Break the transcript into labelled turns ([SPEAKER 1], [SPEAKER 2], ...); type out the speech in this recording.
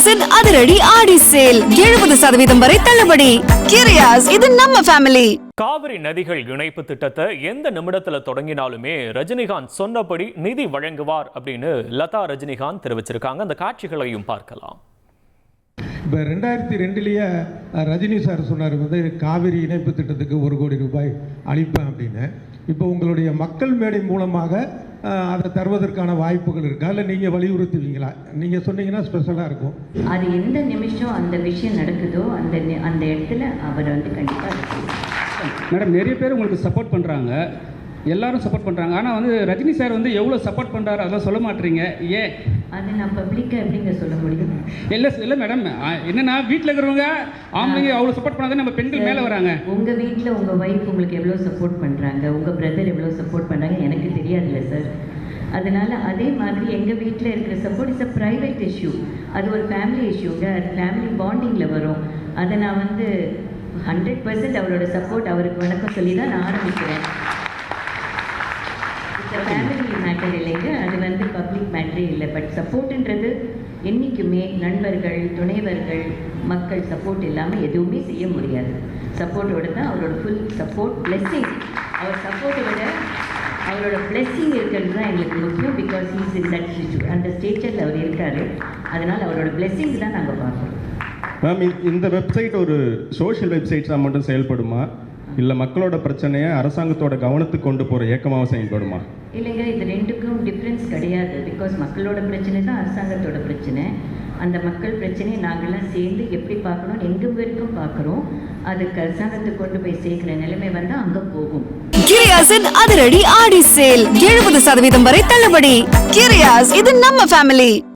[SPEAKER 1] கிரியாஸின் அதிரடி ஆடி சேல் 70% வரை தள்ளுபடி. கிரியாஸ், இது நம்ம ஃபேமிலி.
[SPEAKER 2] காவிரி நதிகள் இணைப்பு திட்டத்தை எந்த நிமிடத்துல தொடங்கினாலுமே ரஜினிகாந்த் சொன்னபடி நிதி வழங்குவார் அப்படின்னு லதா ரஜினிகாந்த் தெரிவிச்சிருக்காங்க. அந்த காட்சிகளையும் பார்க்கலாம்.
[SPEAKER 3] இப்போ 2002 ரஜினி சார் சொன்னார் காவிரி இணைப்பு திட்டத்துக்கு 1 கோடி ரூபாய் அளிப்பேன் அப்படின்னு. இப்போ உங்களுடைய மக்கள் மேடை மூலமாக அதை தருவதற்கான வாய்ப்புகள் இருக்கா, இல்லை நீங்கள் வலியுறுத்துவீங்களா? நீங்கள் சொன்னீங்கன்னா ஸ்பெஷலாக இருக்கும்.
[SPEAKER 4] அது எந்த நிமிஷம் அந்த விஷயம் நடக்குதோ அந்த இடத்துல அவர் கண்டிப்பாக
[SPEAKER 5] மேடம் நிறைய பேர் உங்களுக்கு சப்போர்ட் பண்ணுறாங்க, எல்லாரும் சப்போர்ட் பண்ணுறாங்க. ஆனால் ரஜினி சார் எவ்வளோ சப்போர்ட் பண்ணுறாரு அதெல்லாம் சொல்ல மாட்டீங்க, ஏன்?
[SPEAKER 4] அது நான் பப்ளிக்காக எப்படிங்க சொல்ல முடியும்?
[SPEAKER 5] இல்லை மேடம், என்னன்னா வீட்டில் இருக்கிறவங்க ஆம்பளைங்க அவ்வளோ சப்போர்ட் பண்ணாதான் நம்ம பெண்கள் மேலே வராங்க.
[SPEAKER 4] உங்கள் வீட்டில் உங்கள் ஒய்ஃப் உங்களுக்கு எவ்வளோ சப்போர்ட் பண்ணுறாங்க, உங்கள் பிரதர் எவ்வளோ சப்போர்ட் பண்ணுறாங்க எனக்கு தெரியாதுல்ல சார். அதனால் அதே மாதிரி எங்கள் வீட்டில் இருக்கிற support is a private issue. அது ஒரு ஃபேமிலி இஷ்யூங்க, அது ஃபேமிலி பாண்டிங்கில் வரும். அதை நான் 100% அவரோட சப்போர்ட் அவருக்கு வணக்கம் சொல்லி தான் நான் ஆரம்பிக்கிறேன். ஃபேமிலி மேட்டர் இல்லைங்க, அது பப்ளிக் மேட்டரே இல்லை. பட் சப்போர்ட்டுன்றது என்றைக்குமே நண்பர்கள், துணைவர்கள், மக்கள் சப்போர்ட் இல்லாமல் எதுவுமே செய்ய முடியாது. சப்போர்ட்டோடு தான் அவரோட ஃபுல் சப்போர்ட், பிளெஸ்ஸிங். அவர் சப்போர்ட்டை விட அவரோட பிளெஸ்ஸிங் இருக்கிறது தான் எங்களுக்கு முக்கியம். Because he's in that situation, அந்த ஸ்டேச்சரில் அவர் இருக்கார். அதனால் அவரோட பிளெஸ்ஸிங்ஸ் தான் நாங்கள் பார்க்குறோம்.
[SPEAKER 6] மேம், இந்த வெப்சைட் ஒரு சோஷியல் வெப்சைட்ஸாக மட்டும் செயல்படுமா, இல்லை மக்களோட பிரச்சனையை அரசாங்கத்தோட கவனத்துக்கு கொண்டு போகிற இயக்கமாக செயல்படுமா?
[SPEAKER 4] இல்லைங்க, இது ரெண்டுக்கும் டிஃப்ரென்ஸ் கிடையாது. பிகாஸ் மக்களோட பிரச்சனை தான் அரசாங்கத்தோட பிரச்சனை. அந்த மக்கள் பிரச்சனையை நாங்கள்லாம் சேர்ந்து எப்படி பார்க்கணும், எங்கே வரைக்கும் பார்க்குறோம், அதுக்கு அரசாங்கத்துக்கு கொண்டு போய் சேர்க்கிற நிலைமை வந்தால் அங்கே போகும்.
[SPEAKER 1] கிரியாஸின் அதிரடி ஆடி சேல் 70% வரை தள்ளுபடி. கிரியாஸ், இது நம்ம ஃபேமிலி.